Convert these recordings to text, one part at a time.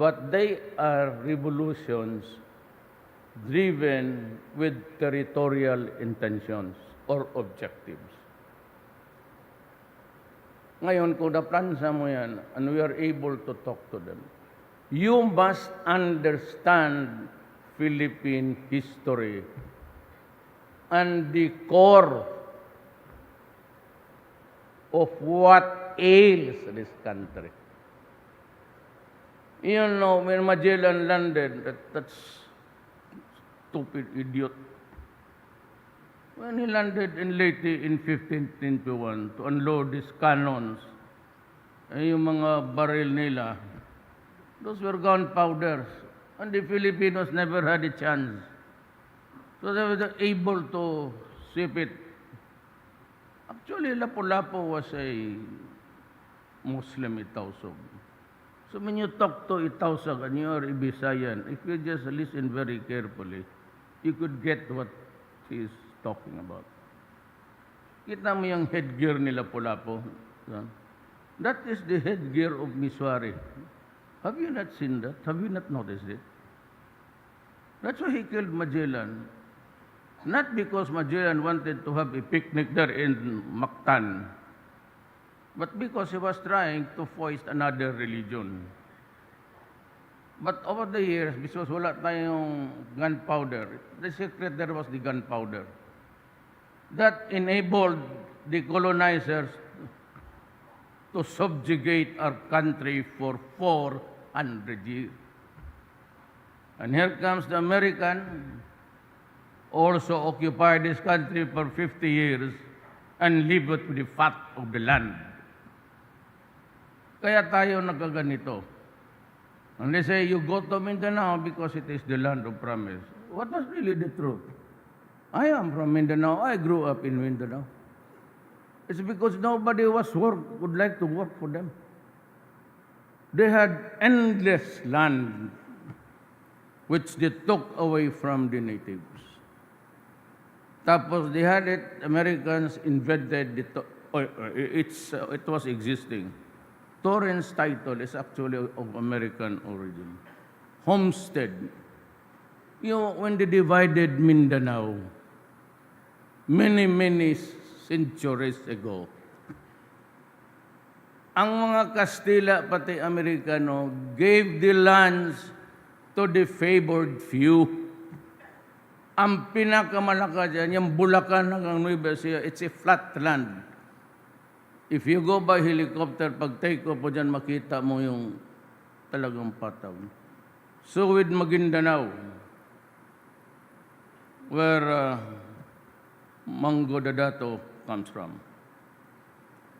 But they are revolutions driven with territorial intentions or objectives. Ngayon, kung naplansa mo yan, and we are able to talk to them, you must understand Philippine history and the core of what ails this country. You know, when Magellan landed, that's stupid idiot. When he landed in Leyte in 1521 to unload his cannons, yung mga baril nila, those were gunpowders. And the Filipinos never had a chance. So they were able to sweep it. Actually, Lapu-Lapu was a Muslim Itausog. So when you talk to Itausog and you are a Bisayan, if you just listen very carefully, you could get what he is talking about. Kita mo yung headgear ni Lapu-Lapu. That is the headgear of Miswari. Have you not seen that? Have you not noticed it? That's why he killed Magellan. Not because Magellan wanted to have a picnic there in Mactan, but because he was trying to foist another religion. But over the years, because wala tayong gunpowder, the secret there was the gunpowder. That enabled the colonizers to subjugate our country for 400 years. And here comes the American, also occupied this country for 50 years and live with the fat of the land. Kaya tayo nagkaganito. And they say, you go to Mindanao because it is the land of promise. What was really the truth? I am from Mindanao. I grew up in Mindanao. It's because nobody would like to work for them. They had endless land which they took away from the natives. Tapos they had it, Americans invaded it was existing. Torrance title is actually of American origin. Homestead. You know, when they divided Mindanao, many centuries ago, ang mga Kastila pati Amerikano gave the lands to the favored few. Ang pinakamalaka dyan, yung Bulacan hanggang Nueva Ecija, it's a flat land. If you go by helicopter, pag take off po dyan, makita mo yung talagang pataw. So with Maguindanao, where Mango Dadato comes from,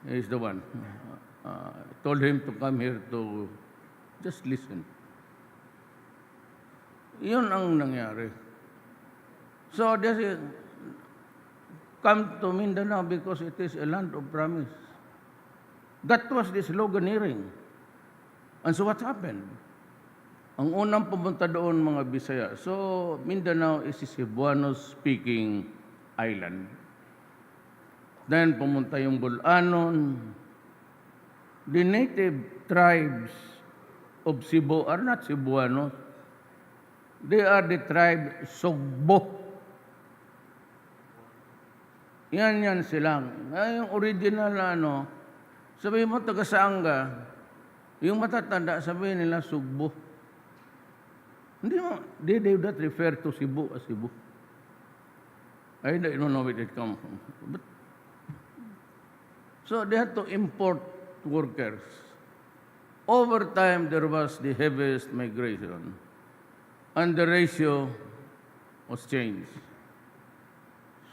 he's the one. Told him to come here to just listen. Yun ang nangyari. So they come to Mindanao because it is a land of promise. That was the sloganeering. And so what happened? Ang unang pumunta doon mga Bisaya. So Mindanao is a Cebuano-speaking island. Then pumunta yung Bulanon. The native tribes of Cebu are not Cebuanos. They are the tribe Sogbo. Yan silang. Yung original sabihin mo taga saan ka, yung matatanda sabihin nila Sugbo. They do not refer to Cebu as Cebu. I don't know where it comes from. But, so they had to import workers. Over time, there was the heaviest migration. And the ratio was changed.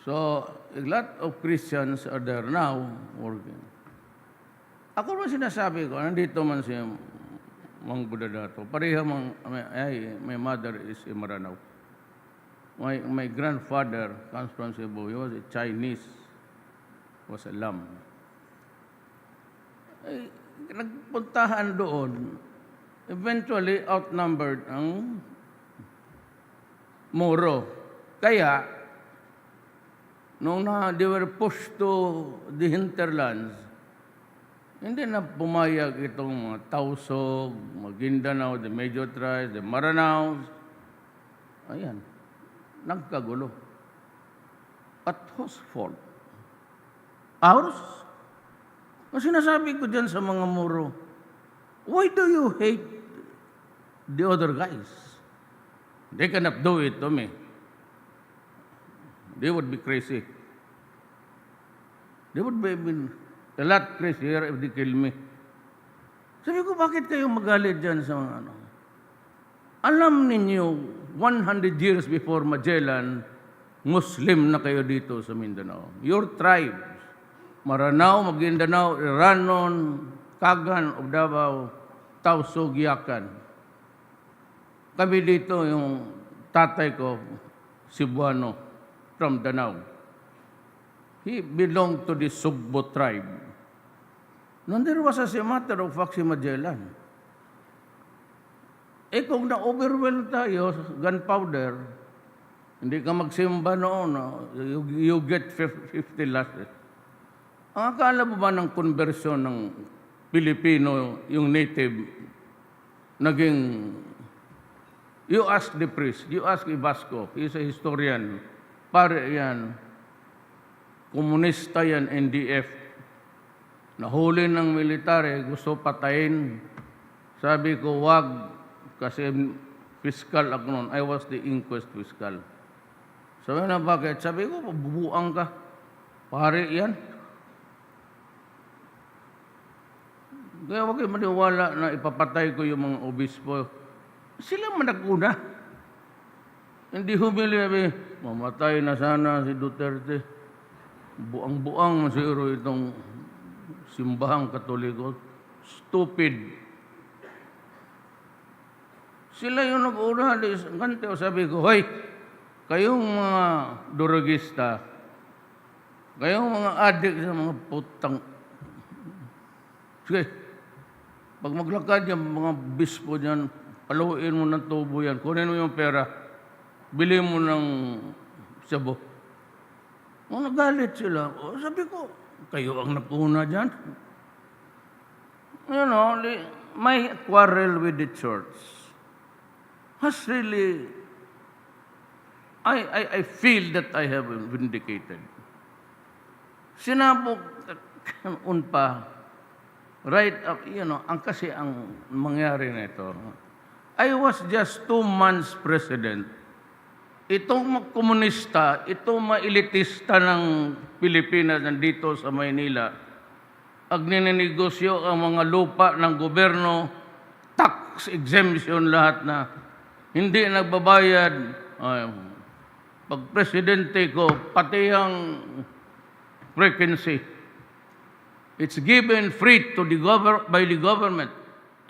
So, a lot of Christians are there now working. Ako ba sinasabi ko, nandito man si Mang Budadato, pareha my mother is a Maranao. My grandfather comes from Cebu. He was a Chinese, was a Lam. Nagpuntahan doon, eventually outnumbered ang Moro. Kaya, nung they were pushed to the hinterlands, Hindi na pumayag itong mga Tausog, Maguindanao, the Major Tribes, the Maranaos. Ayan, nagkagulo. At whose fault? Ours? Ang sinasabi ko dyan sa mga muro, why do you hate the other guys? They cannot do it to me. They would be crazy. They would be a lot crazier if they kill me. Sabi ko, bakit kayo magalit dyan sa mga ano? Alam ninyo, 100 years before Magellan, Muslim na kayo dito sa Mindanao. Your tribes, Maranao, Maguindanao, Iranon, Kagan, of Davao, Tausug, Yakan. Kami dito, yung tatay ko, Cebuano, from Danao. He belonged to the Sugbo tribe. Nung there was a matter of fact si Magellan. Kung na-overwhelm tayo, gunpowder, hindi ka magsimba noon, you get 50 lashes. Ang akala mo ba ng conversion ng Pilipino, yung native, naging, you ask the priest, you ask Ibasco, he's a historian, pare yan, komunista yan, NDF, nahuli ng military, gusto patayin. Sabi ko, wag, kasi fiscal ako noon. I was the inquest fiscal. Sabi na, bakit? Sabi ko, bubuang ka. Pare yan. Kaya wag kayo maniwala na ipapatay ko yung mga obispo. Sila managuna. Hindi humili, mamatay na sana si Duterte. Buang-buang masiro itong simbahang Katoliko. Stupid. Sila yung nag-una. Ganti, sabi ko, hoy, kayong mga durugista, kayong mga adik sa mga putang. Sige, pag maglakad yung mga bispo dyan, paluin mo ng tubo yan, kunin mo yung pera, bili mo ng sabo. Nagalit sila. Sabi ko, kayo ang napuna dyan. You know, my quarrel with the church has really, I feel that I have been vindicated. Sinabog unpa, right up, you know, kasi ang mangyari nito. I was just 2 months president. Itong mga komunista, itong mga elitista ng Pilipinas nandito sa Maynila, ang ninenegosyo ang mga lupa ng gobyerno, tax exemption lahat na, hindi nagbabayad. Pag presidente ko, pati ang frequency, it's given free to the by the government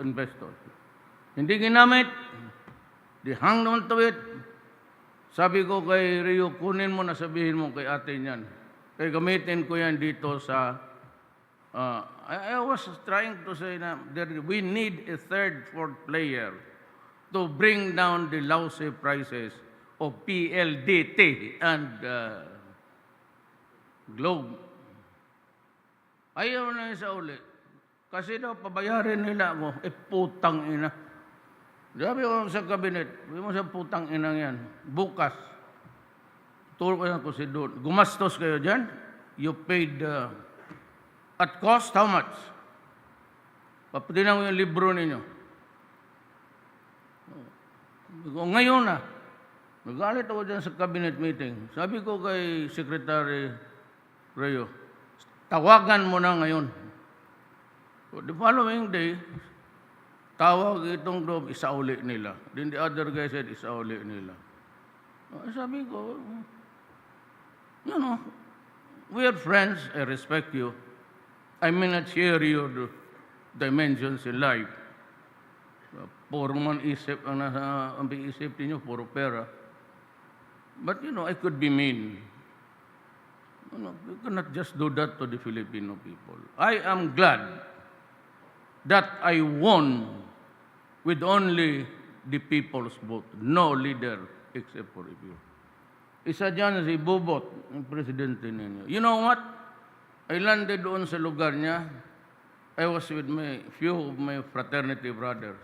investors. Hindi ginamit, they hang on to it. Sabi ko kay Rio, kunin mo na sabihin mo kay ate niyan. Kaya gamitin ko yan dito sa... I was trying to say na we need a third, fourth player to bring down the lousy prices of PLDT and Globe. Ayaw na sa uli. Kasi daw, pabayarin nila ako. Putang ina. Sabi ko sa kabinet, sabi mo sa putang inang yan, bukas, turo ko yan ko si Doon, gumastos kayo dyan, you paid at cost, how much? Papatinan ko yung libro ninyo. Ngayon na, nagalit ako dyan sa cabinet meeting. Sabi ko kay Secretary Rayo, tawagan mo na ngayon. So, the following day, tawag itong Globe, isauli nila. Then the other guy said, isauli nila. Sabi ko, you know, we are friends, I respect you. I may not share your dimensions in life. Puro man isip ang nasa ang isip niyo, puro pera. But you know, I could be mean. You cannot just do that to the Filipino people. I am glad that I won with only the people's vote. No leader except for you. Isa dyan si Bobot, yung presidente ninyo. You know what? I landed doon sa lugar niya. I was with my few of my fraternity brothers.